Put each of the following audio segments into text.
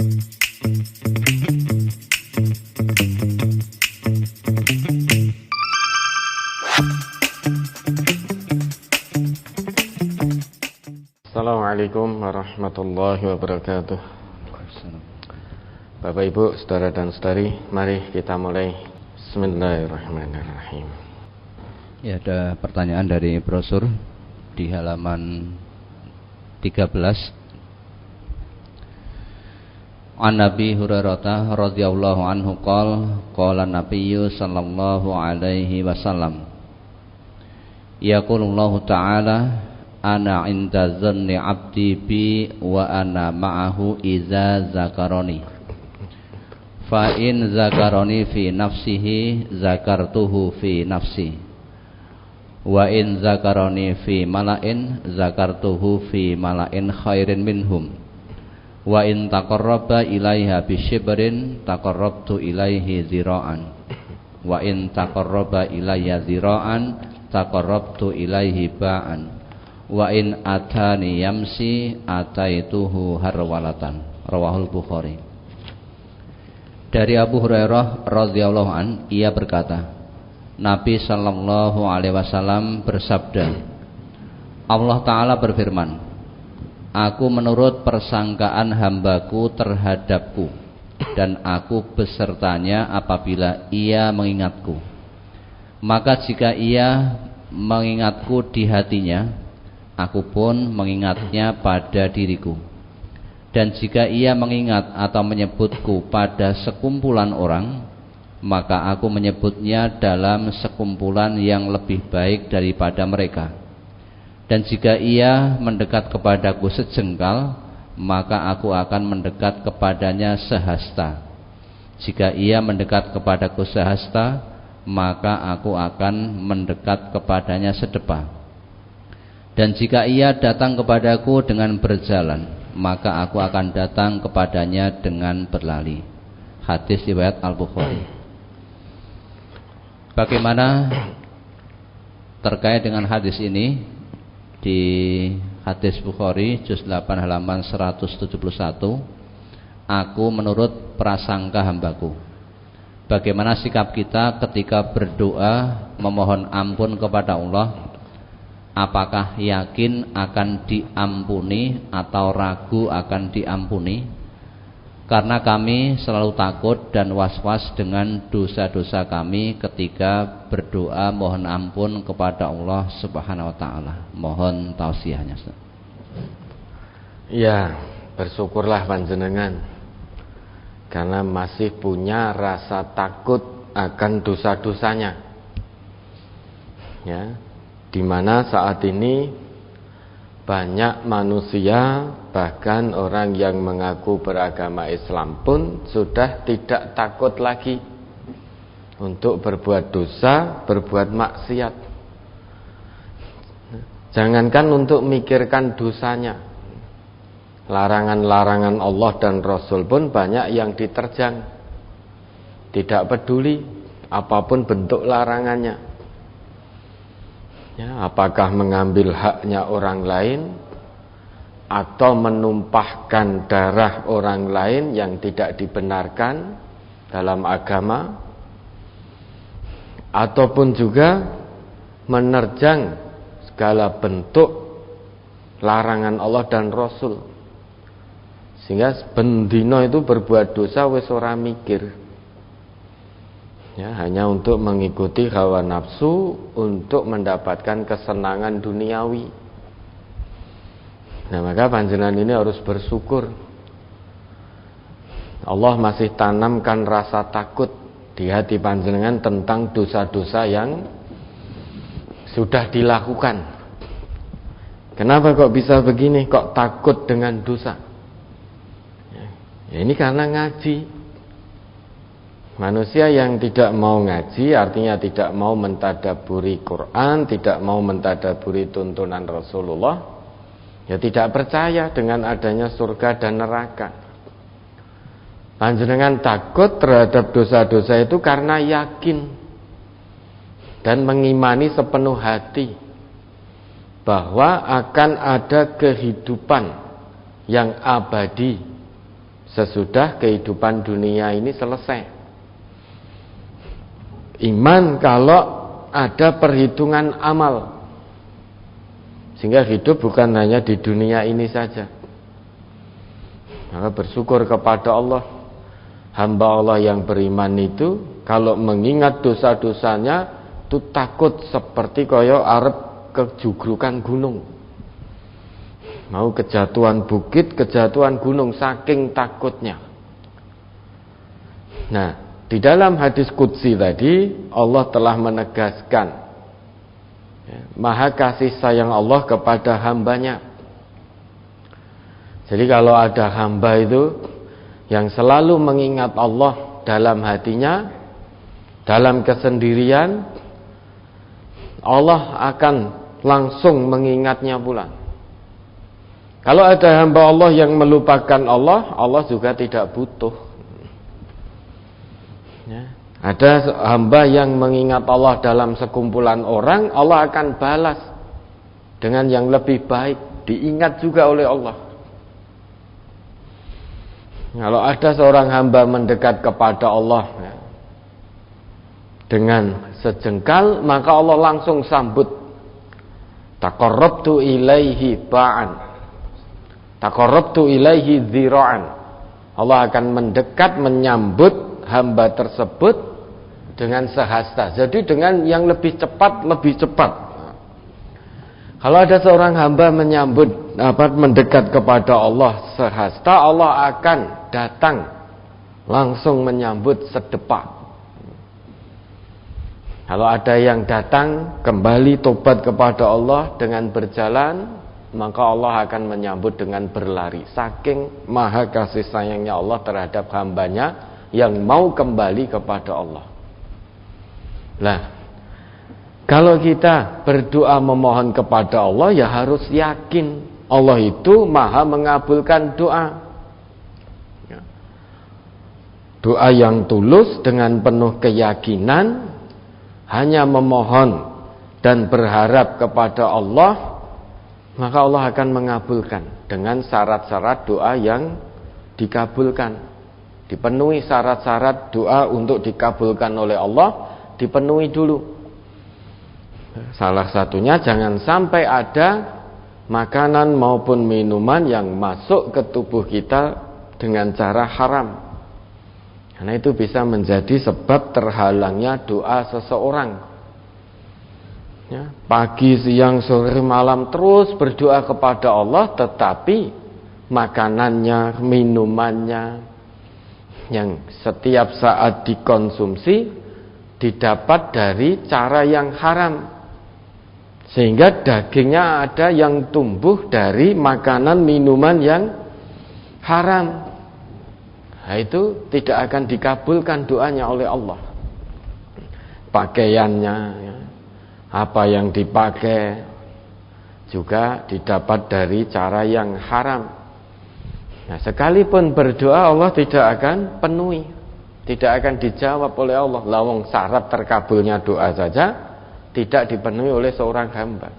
Assalamualaikum warahmatullahi wabarakatuh. Bapak Ibu, saudara dan saudari, mari kita mulai. Bismillahirrahmanirrahim. Ya, ada pertanyaan dari brosur di halaman 13. An Nabi Hurairah radhiyallahu anhu qala Nabiyyu sallallahu alaihi wasallam yaqulullahu ta'ala ana inda zanni abdi bi wa ana ma'ahu iza zakaroni fa in zakaroni fi nafsihi zakartuhu fi nafsi wa in zakaroni fi mala'in zakartuhu fi mala'in khairin minhum wa in taqarraba ilaiha bisyibrin taqarrabtu ilaihi zira'an wa in taqarraba ilayya zira'an taqarrabtu ilaihi ba'an wa in atani yamsi ataituhu harwalatan. Rawahul Bukhari. Dari Abu Hurairah radhiyallahu an, ia berkata, Nabi sallallahu alaihi wasallam bersabda, Allah Ta'ala berfirman, aku menurut persangkaan hambaku terhadapku, dan aku besertanya apabila ia mengingatku. Maka jika ia mengingatku di hatinya, aku pun mengingatnya pada diriku. Dan jika ia mengingat atau menyebutku pada sekumpulan orang, maka aku menyebutnya dalam sekumpulan yang lebih baik daripada mereka. Dan jika ia mendekat kepadaku sejengkal, maka aku akan mendekat kepadanya sehasta. Jika ia mendekat kepadaku sehasta, maka aku akan mendekat kepadanya sedepa. Dan jika ia datang kepadaku dengan berjalan, maka aku akan datang kepadanya dengan berlari. Hadis riwayat Al-Bukhari. Bagaimana terkait dengan hadis ini? Di hadis Bukhari juz 8 halaman 171, aku menurut prasangka hambaku. Bagaimana sikap kita ketika berdoa memohon ampun kepada Allah? Apakah yakin akan diampuni atau ragu akan diampuni? Karena kami selalu takut dan was-was dengan dosa-dosa kami ketika berdoa mohon ampun kepada Allah Subhanahu wa taala. Mohon tausiahnya. Ya, bersyukurlah panjenengan karena masih punya rasa takut akan dosa-dosanya. Ya, di mana saat ini banyak manusia, bahkan orang yang mengaku beragama Islam pun sudah tidak takut lagi untuk berbuat dosa, berbuat maksiat. Jangankan untuk mikirkan dosanya, larangan-larangan Allah dan Rasul pun banyak yang diterjang. Tidak peduli apapun bentuk larangannya. Ya, apakah mengambil haknya orang lain atau menumpahkan darah orang lain yang tidak dibenarkan dalam agama, ataupun juga menerjang segala bentuk larangan Allah dan Rasul, sehingga bendino itu berbuat dosa wis ora mikir. Ya, hanya untuk mengikuti hawa nafsu, untuk mendapatkan kesenangan duniawi. Nah, maka panjenengan ini harus bersyukur. Allah masih tanamkan rasa takut di hati panjenengan tentang dosa-dosa yang sudah dilakukan. Kenapa kok bisa begini? Kok takut dengan dosa? Ya, ini karena ngaji. Manusia yang tidak mau ngaji artinya tidak mau mentadaburi Quran, tidak mau mentadaburi tuntunan Rasulullah, ya tidak percaya dengan adanya surga dan neraka. Panjenengan takut terhadap dosa-dosa itu karena yakin dan mengimani sepenuh hati bahwa akan ada kehidupan yang abadi sesudah kehidupan dunia ini selesai. Iman kalau ada perhitungan amal, sehingga hidup bukan hanya di dunia ini saja. Maka bersyukur kepada Allah. Hamba Allah yang beriman itu kalau mengingat dosa-dosanya itu takut seperti kaya arep kejugrukan gunung. Mau kejatuhan bukit, kejatuhan gunung, saking takutnya. Nah, di dalam hadis qudsi tadi Allah telah menegaskan maha kasih sayang Allah kepada hambanya. Jadi kalau ada hamba itu yang selalu mengingat Allah dalam hatinya, dalam kesendirian, Allah akan langsung mengingatnya pula. Kalau ada hamba Allah yang melupakan Allah, Allah juga tidak butuh. Ya. Ada hamba yang mengingat Allah dalam sekumpulan orang, Allah akan balas dengan yang lebih baik, diingat juga oleh Allah. Kalau ada seorang hamba mendekat kepada Allah ya, dengan sejengkal, maka Allah langsung sambut. Taqarrabtu ilaihi ba'an, taqarrabtu ilaihi dzira'an. Allah akan mendekat menyambut hamba tersebut dengan sehasta. Jadi dengan yang lebih cepat, lebih cepat. Kalau ada seorang hamba mendekat kepada Allah sehasta, Allah akan datang langsung menyambut sedepak. Kalau ada yang datang kembali tobat kepada Allah dengan berjalan, maka Allah akan menyambut dengan berlari. Saking maha kasih sayangnya Allah terhadap hambanya yang mau kembali kepada Allah. Nah, kalau kita berdoa memohon kepada Allah, ya harus yakin Allah itu maha mengabulkan doa. Doa yang tulus dengan penuh keyakinan, hanya memohon dan berharap kepada Allah, maka Allah akan mengabulkan dengan syarat-syarat doa yang dikabulkan. Dipenuhi syarat-syarat doa untuk dikabulkan oleh Allah, dipenuhi dulu. Salah satunya jangan sampai ada makanan maupun minuman yang masuk ke tubuh kita dengan cara haram. Karena itu bisa menjadi sebab terhalangnya doa seseorang. Ya, pagi, siang, sore, malam terus berdoa kepada Allah, tetapi makanannya, minumannya yang setiap saat dikonsumsi didapat dari cara yang haram, sehingga dagingnya ada yang tumbuh dari makanan minuman yang haram. Nah, itu tidak akan dikabulkan doanya oleh Allah. Pakaiannya ya, apa yang dipakai juga didapat dari cara yang haram. Nah, sekalipun berdoa Allah tidak akan penuhi, tidak akan dijawab oleh Allah. Lawang syarat terkabulnya doa saja tidak dipenuhi oleh seorang hamba.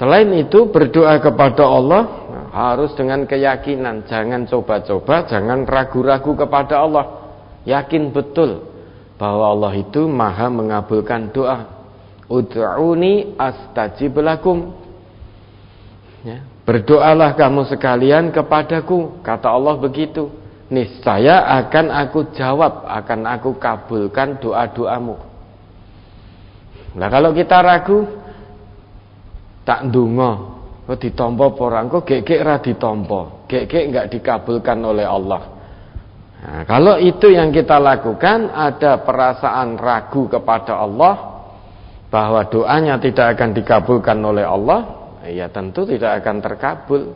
Selain itu berdoa kepada Allah harus dengan keyakinan, jangan coba-coba, jangan ragu-ragu kepada Allah. Yakin betul bahwa Allah itu maha mengabulkan doa. Ud'uni astajib lakum. Ya, berdoalah kamu sekalian kepadaku, kata Allah begitu. Niscaya akan aku jawab, akan aku kabulkan doa-doamu. Nah, kalau kita ragu, tak ndonga, kok ditampa apa ora? Kok gek-gek ra ditampa, gek-gek enggak dikabulkan oleh Allah. Nah, kalau itu yang kita lakukan, ada perasaan ragu kepada Allah bahwa doanya tidak akan dikabulkan oleh Allah, ya tentu tidak akan terkabul.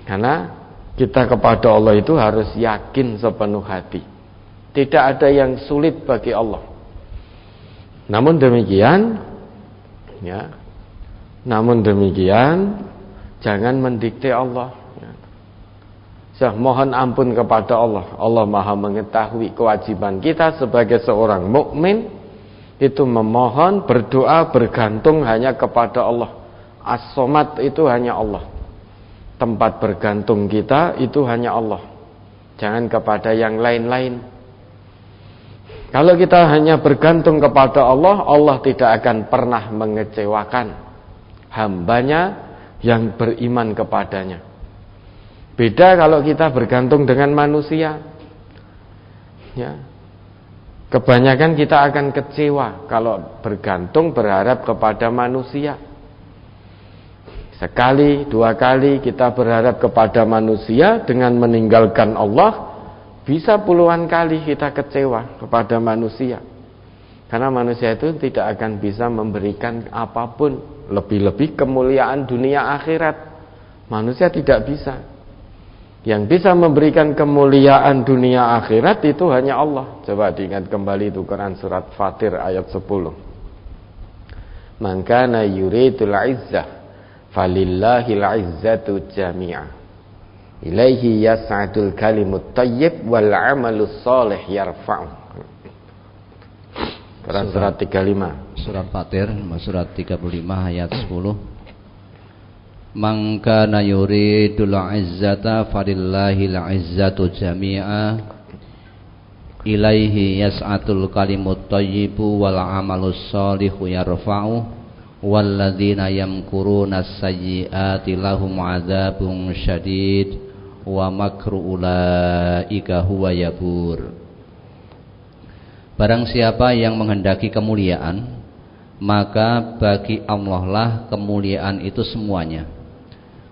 Karena kita kepada Allah itu harus yakin sepenuh hati. Tidak ada yang sulit bagi Allah. Namun demikian, ya, jangan mendikte Allah. Ya. Mohon ampun kepada Allah. Allah maha mengetahui kewajiban kita sebagai seorang mukmin itu memohon, berdoa, bergantung hanya kepada Allah. As-Somad itu hanya Allah. tempat bergantung kita itu hanya Allah, jangan kepada yang lain-lain. Kalau kita hanya bergantung kepada Allah, Allah tidak akan pernah mengecewakan hambanya yang beriman kepadanya. Beda kalau kita bergantung dengan manusia, ya. Kebanyakan kita akan kecewa kalau bergantung berharap kepada manusia. Sekali, dua kali kita berharap kepada manusia dengan meninggalkan Allah, bisa puluhan kali kita kecewa kepada manusia. Karena manusia itu tidak akan bisa memberikan apapun, lebih-lebih kemuliaan dunia akhirat. Manusia tidak bisa. Yang bisa memberikan kemuliaan dunia akhirat itu hanya Allah. Coba diingat kembali itu Quran surat Fatir ayat 10. Man kana yuridul izzah falillahil izzatu jami'ah. Ilaihi yas'adul kalimut thayyib wal 'amalus shalih yarfa'u. Quran surat 35. Surat Fatir surat 35 ayat 10. Man kana yuridul izzata falillahil izzatu jami'a ilaihi yas'atul kalimut thayyibu wal 'amalus shalihu yarfa'u walladzina yamkuruna as-sayyi'ati lahum 'adzabun syadid wa makru ulaika huwa yabur. Barang siapa yang menghendaki kemuliaan, maka bagi Allah lah kemuliaan itu semuanya.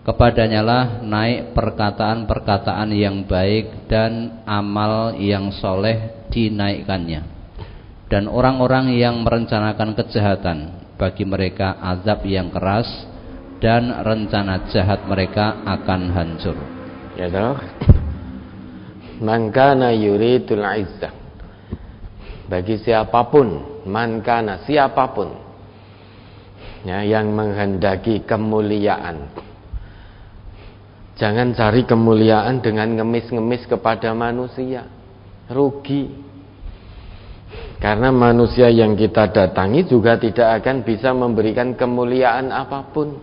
Kepadanya lah naik perkataan-perkataan yang baik dan amal yang soleh dinaikkannya. Dan orang-orang yang merencanakan kejahatan, bagi mereka azab yang keras dan rencana jahat mereka akan hancur. Ya toh. Man kana yuridul izzah. Bagi siapapun, man kana siapapun, ya, yang menghendaki kemuliaan. Jangan cari kemuliaan dengan ngemis-ngemis kepada manusia. Rugi. Karena manusia yang kita datangi juga tidak akan bisa memberikan kemuliaan apapun.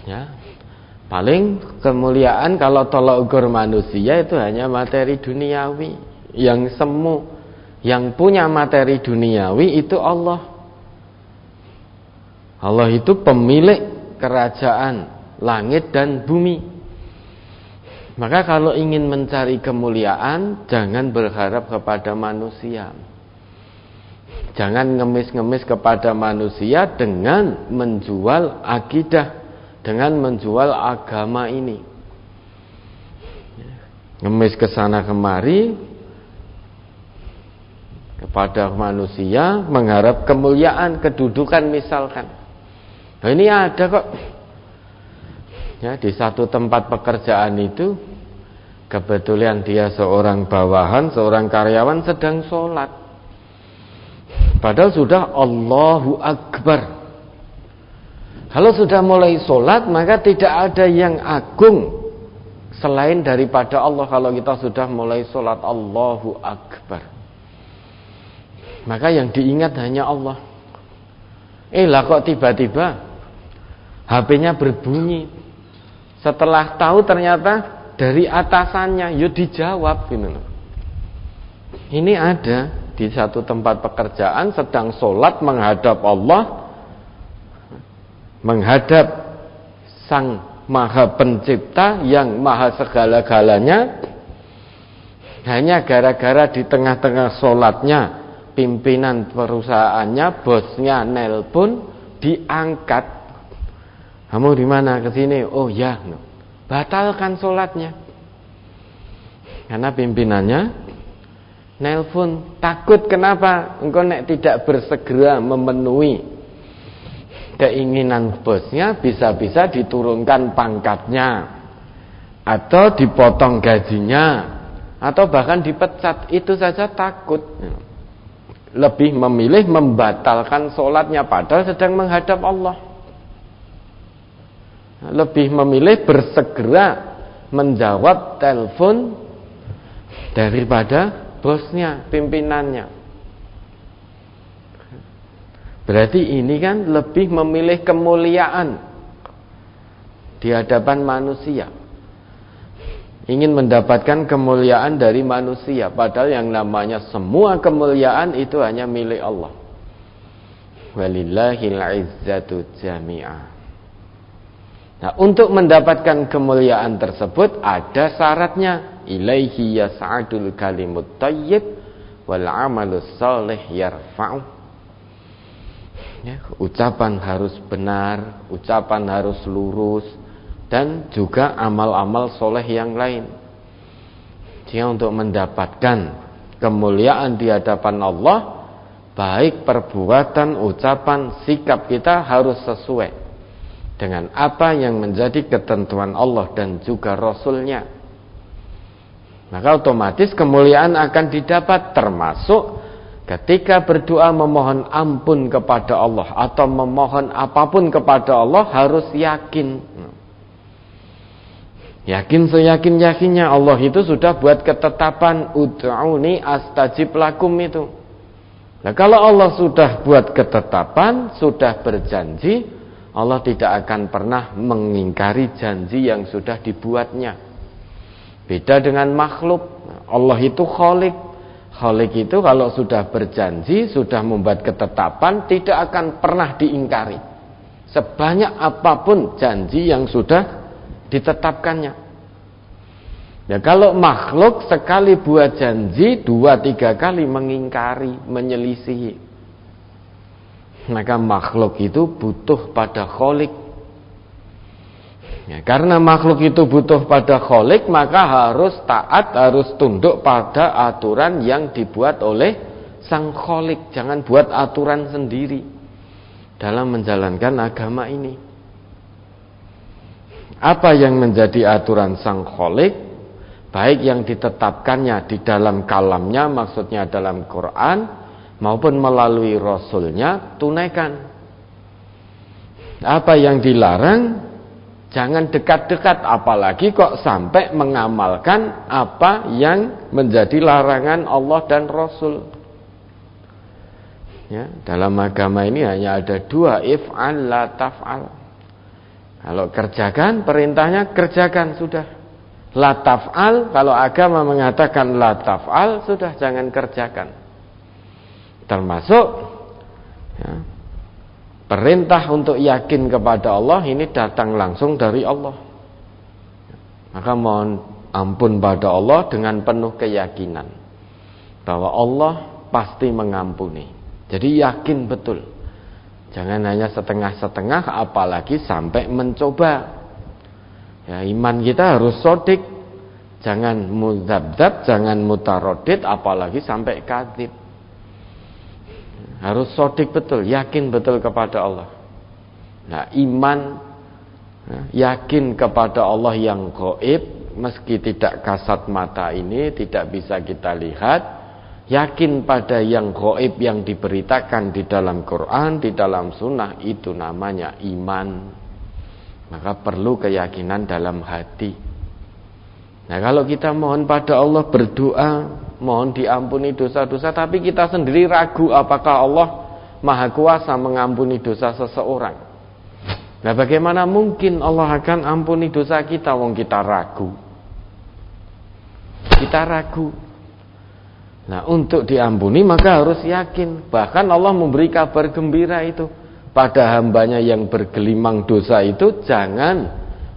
Ya. Paling kemuliaan kalau tolak ukur manusia itu hanya materi duniawi. Yang semu, yang punya materi duniawi itu Allah. Allah itu pemilik kerajaan langit dan bumi. Maka kalau ingin mencari kemuliaan, jangan berharap kepada manusia. Jangan ngemis-ngemis kepada manusia dengan menjual akidah, dengan menjual agama ini. Ngemis ke sana kemari kepada manusia, mengharap kemuliaan, kedudukan misalkan. Nah, ini ada kok. Ya, di satu tempat pekerjaan itu kebetulan dia seorang bawahan, seorang karyawan sedang sholat. Padahal sudah Allahu Akbar. Kalau sudah mulai sholat, maka tidak ada yang agung selain daripada Allah. Kalau kita sudah mulai sholat Allahu Akbar, maka yang diingat hanya Allah. Lah kok tiba-tiba HP-nya berbunyi. Setelah tahu ternyata dari atasannya, dijawab gitu. Ini ada di satu tempat pekerjaan sedang sholat menghadap Allah, menghadap Sang Maha Pencipta yang Maha segala-galanya. Hanya gara-gara di tengah-tengah sholatnya pimpinan perusahaannya, bosnya nelpon, diangkat. Kamu di mana? Ke sini. Oh ya, batalkan sholatnya. Karena pimpinannya nelpon. Takut kenapa? Engkau nek tidak bersegera memenuhi keinginan bosnya, bisa-bisa diturunkan pangkatnya, atau dipotong gajinya, atau bahkan dipecat. Itu saja takut. Lebih memilih membatalkan sholatnya padahal sedang menghadap Allah. Lebih memilih bersegera menjawab telepon daripada bosnya, pimpinannya. Berarti ini kan lebih memilih kemuliaan di hadapan manusia. Ingin mendapatkan kemuliaan dari manusia, padahal yang namanya semua kemuliaan itu hanya milik Allah. Walillahil izzatu jami'ah. Nah, untuk mendapatkan kemuliaan tersebut ada syaratnya. Ilaihi yas'adul kalimut thayyib wal 'amalus shalih yarfa'u. Ya, ucapan harus benar, ucapan harus lurus, dan juga amal-amal soleh yang lain. Jadi untuk mendapatkan kemuliaan di hadapan Allah, baik perbuatan, ucapan, sikap kita harus sesuai dengan apa yang menjadi ketentuan Allah dan juga Rasul-Nya. Maka otomatis kemuliaan akan didapat, termasuk ketika berdoa memohon ampun kepada Allah atau memohon apapun kepada Allah harus yakin. Yakin seyakin-yakinnya Allah itu sudah buat ketetapan ud'uni astajib lakum itu. Nah, kalau Allah sudah buat ketetapan, sudah berjanji, Allah tidak akan pernah mengingkari janji yang sudah dibuatnya. Beda dengan makhluk. Allah itu Khalik. Khalik itu kalau sudah berjanji, sudah membuat ketetapan, tidak akan pernah diingkari. Sebanyak apapun janji yang sudah ditetapkannya. Ya, kalau makhluk sekali buat janji 2-3 kali mengingkari, menyelisihi, maka makhluk itu butuh pada Khalik. Ya, karena makhluk itu butuh pada Khalik, maka harus taat, harus tunduk pada aturan yang dibuat oleh sang Khalik. Jangan buat aturan sendiri dalam menjalankan agama ini. Apa yang menjadi aturan sang Khalik, baik yang ditetapkannya di dalam kalamnya, maksudnya dalam Quran, maupun melalui Rasulnya, tunaikan. Apa yang dilarang, jangan dekat-dekat, apalagi kok sampai mengamalkan apa yang menjadi larangan Allah dan Rasul. Ya, dalam agama ini hanya ada 2, if'al la taf'al. Kalau kerjakan, perintahnya kerjakan, sudah. La taf'al, kalau agama mengatakan la taf'al, sudah, jangan kerjakan. Termasuk ya, perintah untuk yakin kepada Allah ini datang langsung dari Allah. Maka mohon ampun pada Allah dengan penuh keyakinan bahwa Allah pasti mengampuni. Jadi yakin betul. Jangan hanya setengah-setengah, apalagi sampai mencoba. Ya, iman kita harus sodik, jangan mudzabdzab, jangan mutarodid, apalagi sampai kadzib. Harus sodik betul, yakin betul kepada Allah. Nah, iman, yakin kepada Allah yang gaib, meski tidak kasat mata ini, tidak bisa kita lihat. Yakin pada yang gaib yang diberitakan di dalam Quran, di dalam sunnah, itu namanya iman. Maka perlu keyakinan dalam hati. Nah, kalau kita mohon pada Allah, berdoa, mohon diampuni dosa-dosa, tapi kita sendiri ragu apakah Allah Maha Kuasa mengampuni dosa seseorang. Nah, bagaimana mungkin Allah akan ampuni dosa kita, wong kita ragu. Kita ragu. Nah, untuk diampuni maka harus yakin. Bahkan Allah memberi kabar gembira itu pada hambanya yang bergelimang dosa itu, jangan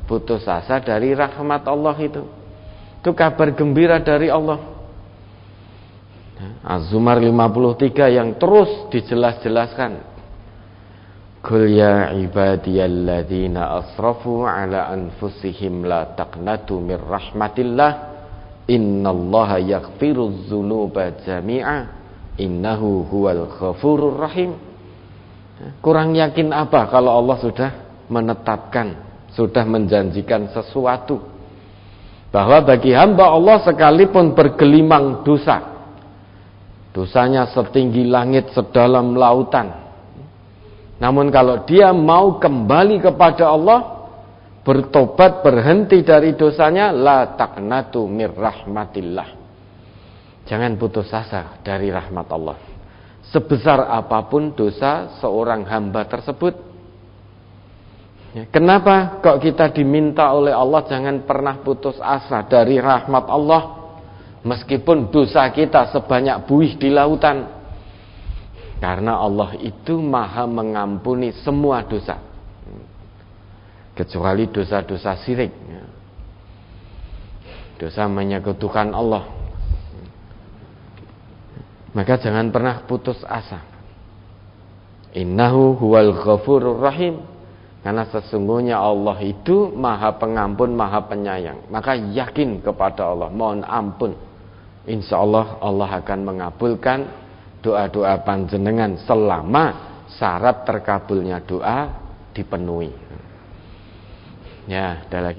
putus asa dari rahmat Allah itu. Itu kabar gembira dari Allah. Az-Zumar 53 yang terus dijelas-jelaskan. Qul ya ibadiyalladzina asrafu ala anfusihim la taqnatu mir rahmatillah. Innallaha yaghfiruz dzunuba jami'a innahu huwal ghafurur rahim. Kurang yakin apa kalau Allah sudah menetapkan, sudah menjanjikan sesuatu, bahwa bagi hamba Allah sekalipun bergelimang dosa, dosanya setinggi langit, sedalam lautan, namun kalau dia mau kembali kepada Allah, bertobat, berhenti dari dosanya, la taqnatu mir rahmatillah. Jangan putus asa dari rahmat Allah. Sebesar apapun dosa seorang hamba tersebut. Ya, kenapa kok kita diminta oleh Allah jangan pernah putus asa dari rahmat Allah meskipun dosa kita sebanyak buih di lautan? Karena Allah itu maha mengampuni semua dosa, kecuali dosa-dosa syirik, dosa menyekutukan Allah. Maka jangan pernah putus asa. Innahu huwal ghafurur rahim. Karena sesungguhnya Allah itu maha pengampun, maha penyayang. Maka yakin kepada Allah, mohon ampun. Insya Allah Allah akan mengabulkan doa-doa panjenengan selama syarat terkabulnya doa dipenuhi. Ya, ada lagi.